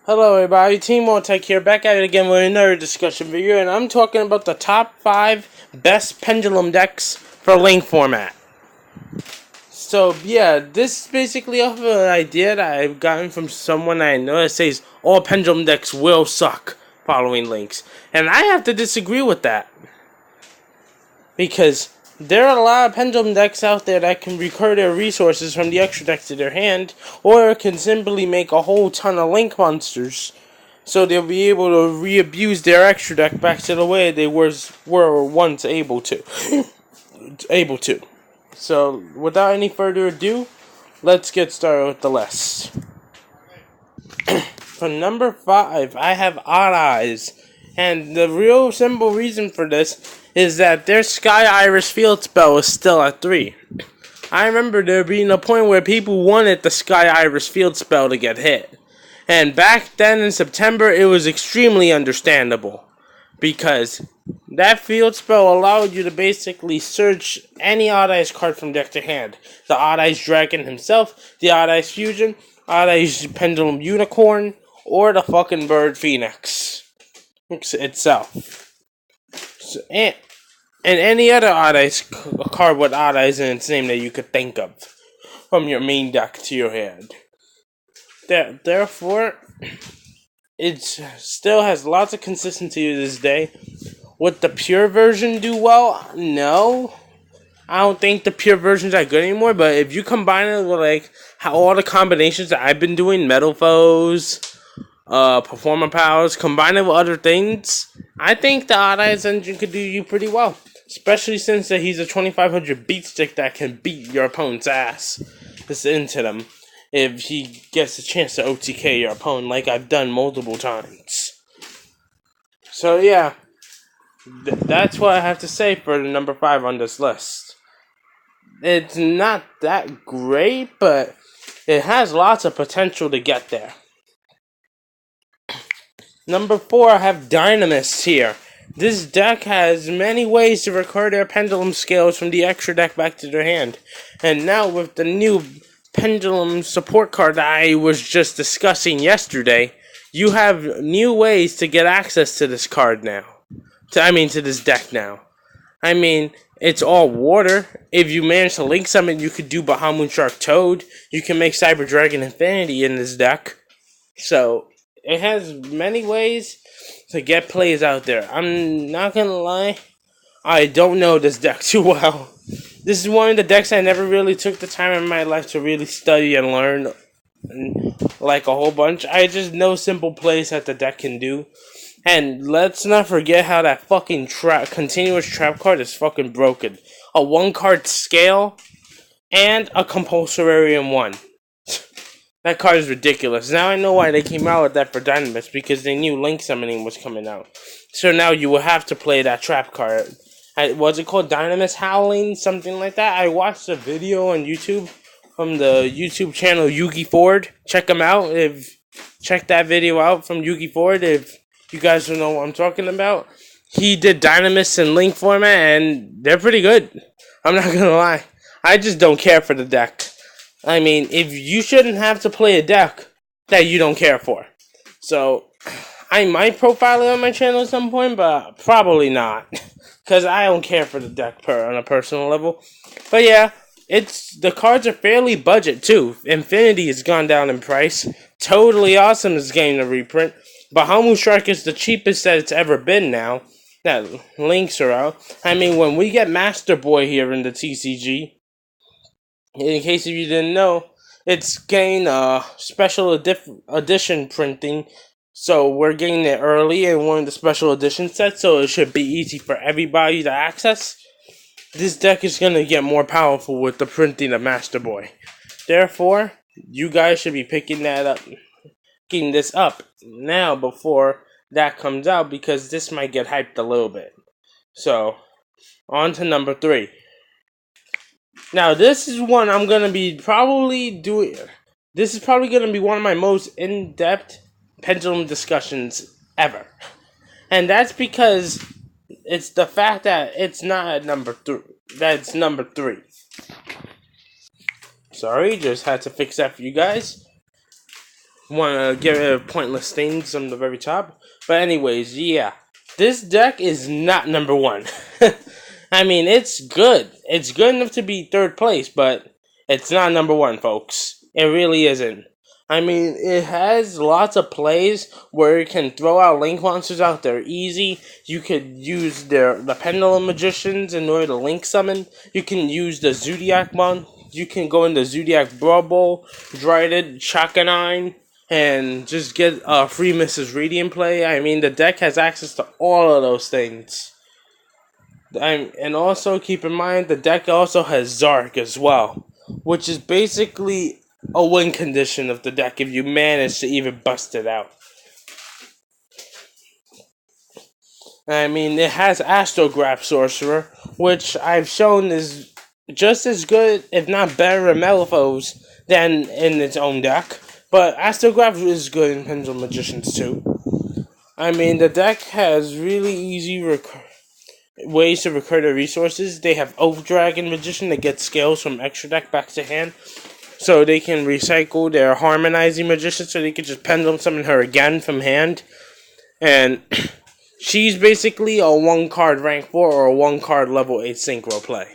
Hello everybody, Team Tech here, back at it again with another discussion video, and I'm talking about the top 5 best Pendulum decks for Link format. So yeah, this is basically off of an idea that I've gotten from someone I know that says all Pendulum decks will suck following Links. And I have to disagree with that. Because there are a lot of Pendulum decks out there that can recur their resources from the extra deck to their hand, or can simply make a whole ton of Link monsters, so they'll be able to re-abuse their extra deck back to the way they were once able to. So, without any further ado, let's get started with the list. For number 5, I have Odd Eyes. And the real simple reason for this is that their Sky Iris field spell is still at 3. I remember there being a point where people wanted the Sky Iris field spell to get hit. And back then in September, it was extremely understandable. Because that field spell allowed you to basically search any Odd Eyes card from deck to hand. The Odd Eyes Dragon himself, the Odd Eyes Fusion, Odd Eyes Pendulum Unicorn, or the fucking Bird Phoenix itself. So, and any other Odd Eyes card with Odd Eyes in its name that you could think of from your main deck to your hand. Therefore, it still has lots of consistency to this day. Would the pure version do well? No. I don't think the pure versions are good anymore, but if you combine it with like how all the combinations that I've been doing, Metal Foes, Performer Powers, combine it with other things, I think the Odd Eyes engine could do you pretty well. Especially since that he's a 2500 beat stick that can beat your opponent's ass. Just into them. If he gets a chance to OTK your opponent like I've done multiple times. So yeah. That's what I have to say for the number 5 on this list. It's not that great, but it has lots of potential to get there. Number 4, I have Dynamis here. This deck has many ways to recur their Pendulum scales from the extra deck back to their hand. And now with the new Pendulum support card that I was just discussing yesterday, you have new ways to get access to this card now. To this deck now. I mean, it's all water. If you manage to link something, you could do Bahamut Shark Toad. You can make Cyber Dragon Infinity in this deck. So, it has many ways to get plays out there. I'm not gonna lie, I don't know this deck too well. This is one of the decks I never really took the time in my life to really study and learn like a whole bunch. I just know simple plays that the deck can do. And let's not forget how that fucking continuous trap card is fucking broken. A 1-card scale and a compulsory in 1. That card is ridiculous. Now I know why they came out with that for Dynamis, because they knew Link Summoning was coming out. So now you will have to play that trap card. Was it called Dynamis Howling? Something like that? I watched a video on YouTube from the YouTube channel Yugi Ford. Check him out. Check that video out from Yugi Ford if you guys don't know what I'm talking about. He did Dynamis in Link format, and they're pretty good. I'm not gonna lie. I just don't care for the deck. I mean, if you shouldn't have to play a deck that you don't care for. So, I might profile it on my channel at some point, but probably not. Because I don't care for the deck on a personal level. But yeah, the cards are fairly budget too. Infinity has gone down in price. Totally Awesome is getting a reprint. Bahamut Shark is the cheapest that it's ever been now. That links are out. I mean, when we get Master Boy here in the TCG, in case if you didn't know, it's getting a special edition printing. So we're getting it early in one of the special edition sets, so it should be easy for everybody to access. This deck is going to get more powerful with the printing of Master Boy. Therefore, you guys should be picking this up now before that comes out, because this might get hyped a little bit. So, on to number 3. Now, this is one I'm going to be probably doing. This is probably going to be one of my most in-depth Pendulum discussions ever. And that's because it's the fact that it's not at number 3. That's number 3. Sorry, just had to fix that for you guys. want to get rid of pointless things on the very top. But anyways, yeah, this deck is not number one. I mean, it's good. It's good enough to be third place, but it's not number one, folks. It really isn't. I mean, it has lots of plays where you can throw out link monsters out there easy. You could use the Pendulum Magicians in order to link summon. You can use the Zodiac Mon. You can go into Zodiac Bubble, Dryden, Chakanine, and just get a free Mrs. Radiant play. I mean, the deck has access to all of those things. And also keep in mind, the deck also has Zark as well, which is basically a win condition of the deck if you manage to even bust it out. I mean, it has Astrograph Sorcerer, which I've shown is just as good, if not better, in Malifaux than in its own deck. But Astrograph is good in Pendulum Magicians too. I mean, the deck has really easy ways to recur their resources. They have Oak Dragon Magician that gets scales from extra deck back to hand, so they can recycle their Harmonizing Magician, so they can just Pendulum summon her again from hand. And she's basically a 1-card rank 4 or a 1-card level 8 synchro play,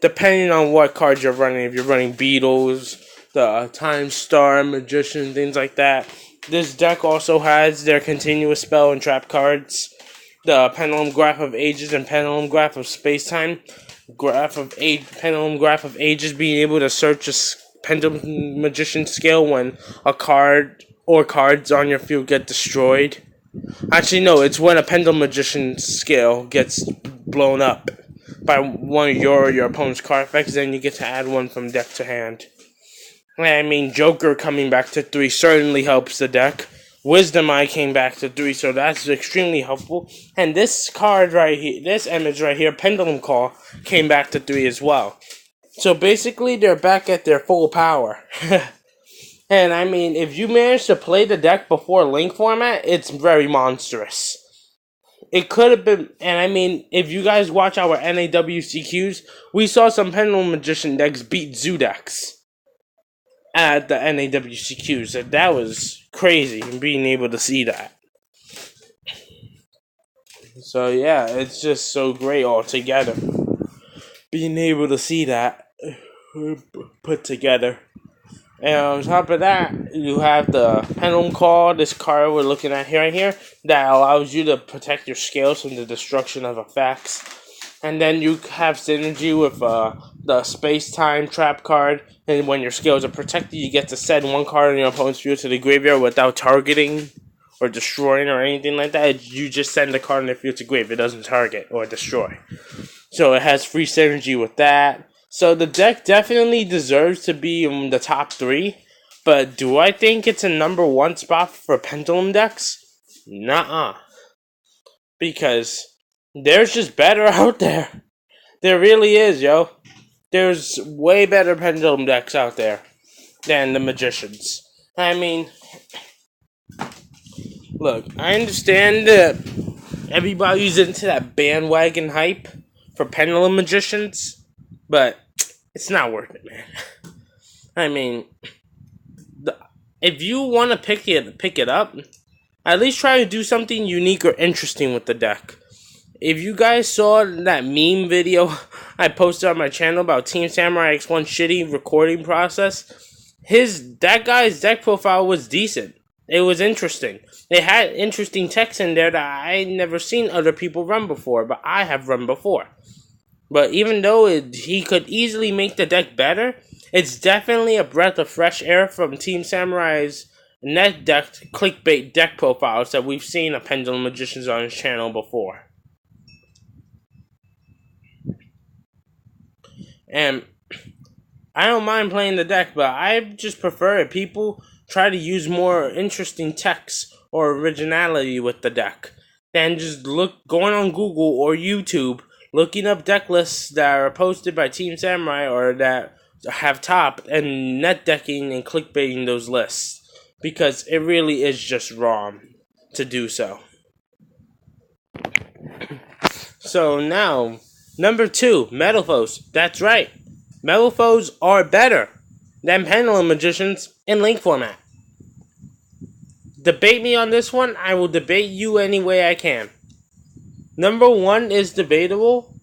depending on what cards you're running. If you're running Beetles, the Time Star Magician, things like that. This deck also has their continuous spell and trap cards. The Pendulum Graph of Ages and Pendulum Graph of Space-Time. Pendulum Graph of Ages being able to search a Pendulum Magician scale when a card or cards on your field get destroyed. Actually, no, it's when a Pendulum Magician scale gets blown up by one of your opponent's card effects, then you get to add one from deck to hand. I mean, Joker coming back to 3 certainly helps the deck. Wisdom Eye came back to 3, so that's extremely helpful. And this card right here, this image right here, Pendulum Call, came back to 3 as well. So basically, they're back at their full power. And I mean, if you manage to play the deck before Link format, it's very monstrous. It could have been, and I mean, if you guys watch our NAWCQs, we saw some Pendulum Magician decks beat Zoo decks at the NAWCQs, and that was crazy, being able to see that. So yeah, it's just so great altogether, being able to see that put together. And on top of that, you have the Pendulum Call, this card we're looking at here, right here, that allows you to protect your scales from the destruction of effects. And then you have synergy with the Space-Time Trap card, and when your scales are protected, you get to send one card on your opponent's field to the graveyard without targeting or destroying or anything like that. You just send the card on their field to grave. It doesn't target or destroy. So it has free synergy with that. So the deck definitely deserves to be in the top 3, but do I think it's a number 1 spot for Pendulum decks? Nuh-uh. Because there's just better out there. There really is, yo. There's way better Pendulum decks out there than the Magicians. I mean, look, I understand that everybody's into that bandwagon hype for Pendulum Magicians, but it's not worth it, man. I mean, if you want to pick it up, at least try to do something unique or interesting with the deck. If you guys saw that meme video I posted on my channel about Team Samurai X1's shitty recording process, that guy's deck profile was decent. It was interesting. It had interesting text in there that I never seen other people run before, but I have run before. But even though he could easily make the deck better, it's definitely a breath of fresh air from Team Samurai's net deck clickbait deck profiles that we've seen of Pendulum Magicians on his channel before. And I don't mind playing the deck, but I just prefer if people try to use more interesting text or originality with the deck than just going on Google or YouTube, looking up deck lists that are posted by Team Samurai or that have top and net decking and clickbaiting those lists. Because it really is just wrong to do so. So now, number 2, Metalfoes. That's right. Metalfoes are better than Pendulum Magicians in Link format. debate me on this one. I will debate you any way I can. Number 1 is debatable.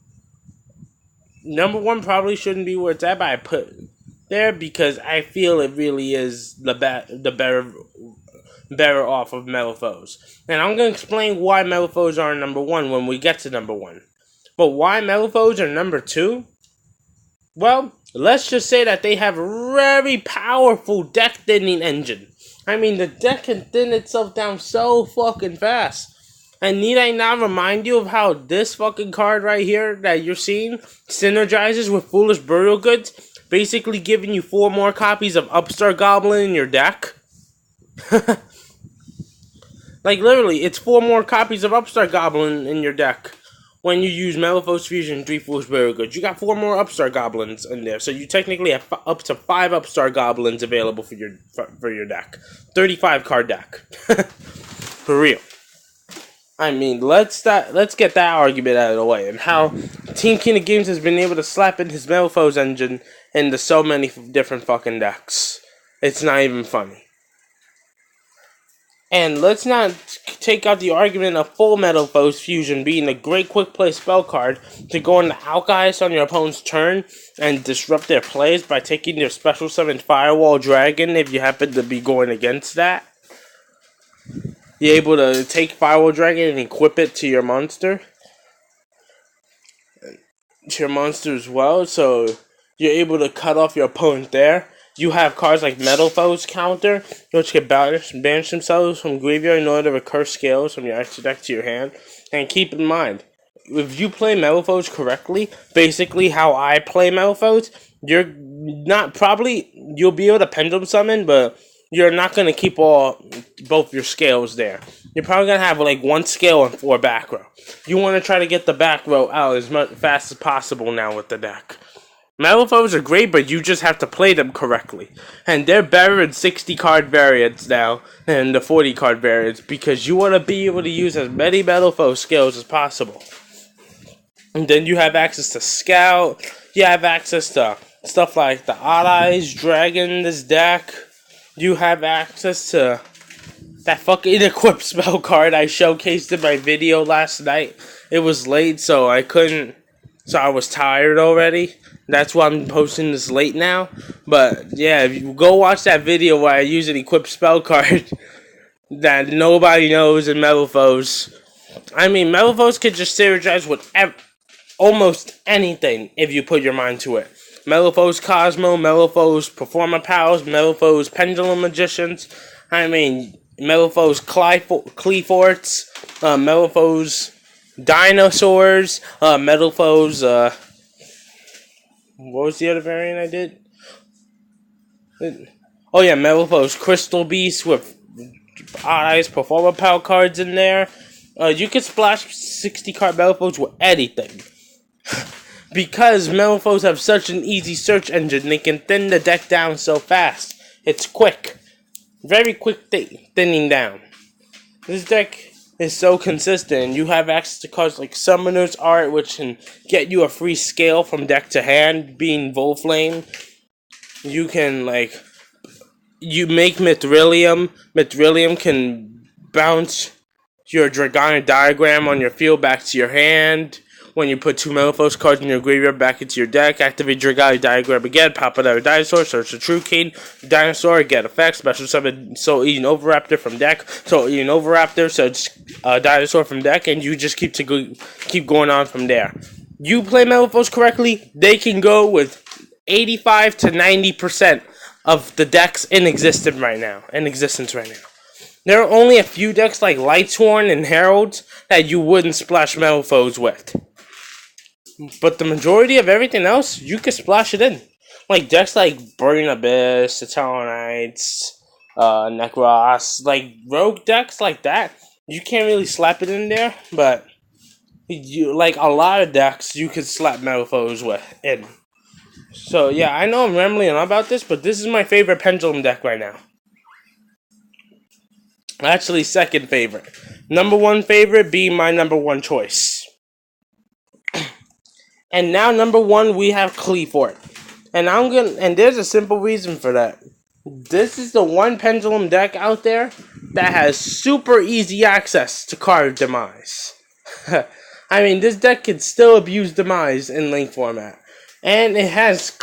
Number 1 probably shouldn't be where it's at, but I put there because I feel it really is the better off of metal foes. And I'm going to explain why metal foes are number 1 when we get to number 1. But why metal foes are number 2? Well, let's just say that they have a very powerful deck thinning engine. I mean, the deck can thin itself down so fucking fast. And need I not remind you of how this fucking card right here that you're seeing synergizes with Foolish Burial Goods, basically giving you 4 more copies of Upstart Goblin in your deck? Like, literally, it's 4 more copies of Upstart Goblin in your deck when you use Metalphos Fusion 3 Foolish Burial Goods. You got 4 more Upstart Goblins in there, so you technically have up to 5 Upstart Goblins available for your deck. 35 card deck. For real. I mean, let's get that argument out of the way, and how Team King of Games has been able to slap in his Metalphos engine into so many different fucking decks. It's not even funny. And let's not take out the argument of full Metalphos Fusion being a great quick play spell card to go into Alkahest on your opponent's turn and disrupt their plays by taking their special summon Firewall Dragon if you happen to be going against that. You're able to take Firewall Dragon and equip it to your monster. To your monster as well, so you're able to cut off your opponent there. You have cards like Metalphos Counter, which can banish themselves from graveyard in order to recurse scales from your extra deck to your hand. And keep in mind, if you play Metalphos correctly, basically how I play Metalphos, you'll be able to Pendulum Summon, but you're not going to keep both your scales there. You're probably going to have like 1 scale and 4 back row. You want to try to get the back row out as fast as possible now with the deck. Metalphos are great, but you just have to play them correctly. And they're better in 60 card variants now than the 40 card variants because you want to be able to use as many Metalphos skills as possible. And then you have access to Scout. You have access to stuff like the Odd Eyes Dragon in this deck. You have access to that fucking equip spell card I showcased in my video last night. It was late, so I couldn't. So I was tired already. That's why I'm posting this late now. But yeah, if you go watch that video where I use an equipped spell card that nobody knows in Metalphos. I mean, Metalphos can just synergize with almost anything if you put your mind to it. Metalphos Cosmo, Metalphos Performer Pals, Metalphos Pendulum Magicians. I mean, Metalphos Cleforts, Metalphos Dinosaurs, Metalphos, what was the other variant I did? Oh yeah, Metalphos Crystal Beast with Odd Eyes Performer Pal cards in there. You can splash 60 card Metalphos with anything. Because Metalphos have such an easy search engine, they can thin the deck down so fast. It's quick. Very quick thinning down. This deck is so consistent. You have access to cards like Summoner's Art, which can get you a free scale from deck to hand, being Volflame. You can, you make Mithrilium. Mithrilium can bounce your Dragonic Diagram on your field back to your hand. When you put 2 Metalphos cards in your graveyard back into your deck, activate Dragonic Diagram again, pop another dinosaur, search the True King, dinosaur, get effects, special summon Soul Eating Overraptor from deck, Soul Eating Overraptor, search dinosaur from deck, and you just keep going on from there. You play Metalphos correctly, they can go with 85 to 90% of the decks in existence right now. There are only a few decks like Lightsworn and Heralds that you wouldn't splash Metalphos with. But the majority of everything else, you can splash it in. Like decks like Burning Abyss, Eternal Knights, Necros, like rogue decks like that, you can't really slap it in there, but you like a lot of decks you can slap Metalphos in. So yeah, I know I'm rambling on about this, but this is my favorite Pendulum deck right now. Actually, second favorite. Number 1 favorite being my number 1 choice. And now, number 1, we have Cleforts. And there's a simple reason for that. This is the one Pendulum deck out there that has super easy access to card demise. I mean, this deck can still abuse demise in link format. And it has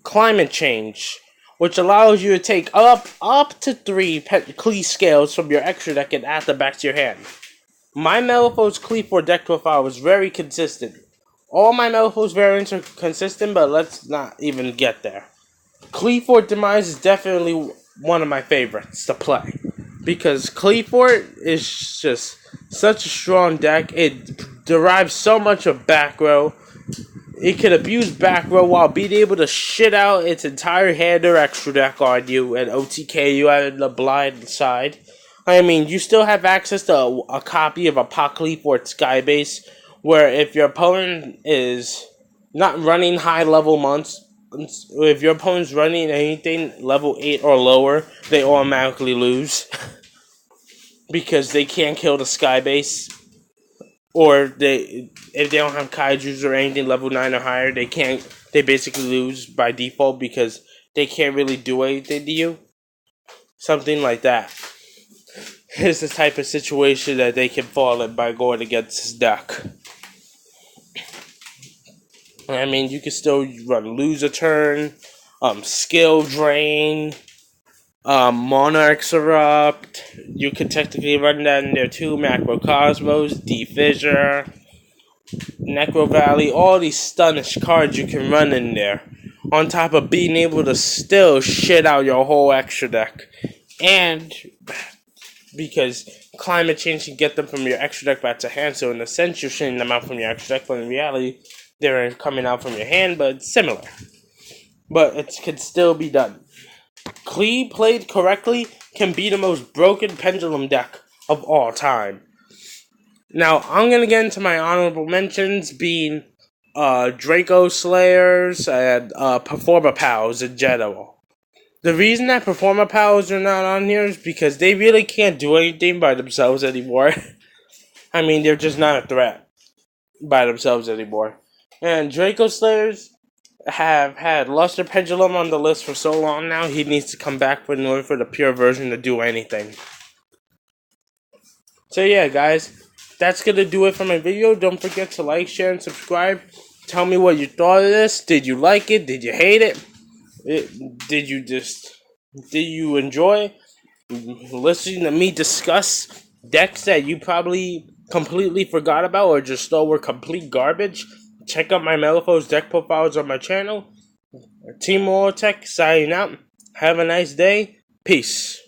climate change, which allows you to take up to 3 Clee scales from your extra deck and add them back to your hand. My Malifaux's Clee 4 deck profile was very consistent. All my Malifaux's variants are consistent, but let's not even get there. Clee 4 Demise is definitely one of my favorites to play. Because Clee 4 is just such a strong deck. It derives so much of back row. It can abuse back row while being able to shit out its entire hand or extra deck on you and OTK you at the blind side. I mean, you still have access to a copy of Apocalypse or Skybase, where if your opponent is not running high level months, if your opponent's running anything level 8 or lower, they automatically lose. Because they can't kill the Skybase. Or if they don't have kaijus or anything level 9 or higher, they basically lose by default because they can't really do anything to you. Something like that is the type of situation that they can fall in by going against this deck. I mean, you can still run Lose a Turn, Skill Drain, Monarch's Erupt. You could technically run that in there too. Macrocosmos, Defissure, Necro Valley, all these stunish cards you can run in there. On top of being able to still shit out your whole extra deck. And because climate change can get them from your extra deck back to hand, so in a sense you're shitting them out from your extra deck, but in reality they're coming out from your hand, but it's similar. But it can still be done. Clee, played correctly, can be the most broken Pendulum deck of all time. Now, I'm going to get into my honorable mentions, being Draco Slayers and Performer Pals in general. The reason that Performer Pals are not on here is because they really can't do anything by themselves anymore. I mean, they're just not a threat by themselves anymore. And Draco Slayers have had Luster Pendulum on the list for so long now, he needs to come back in order for the pure version to do anything. So yeah, guys, that's going to do it for my video. Don't forget to like, share, and subscribe. Tell me what you thought of this. Did you like it? Did you hate it? Did you enjoy listening to me discuss decks that you probably completely forgot about or just thought were complete garbage? Check out my Malifaux's deck profiles on my channel. Team Tech signing out. Have a nice day. Peace.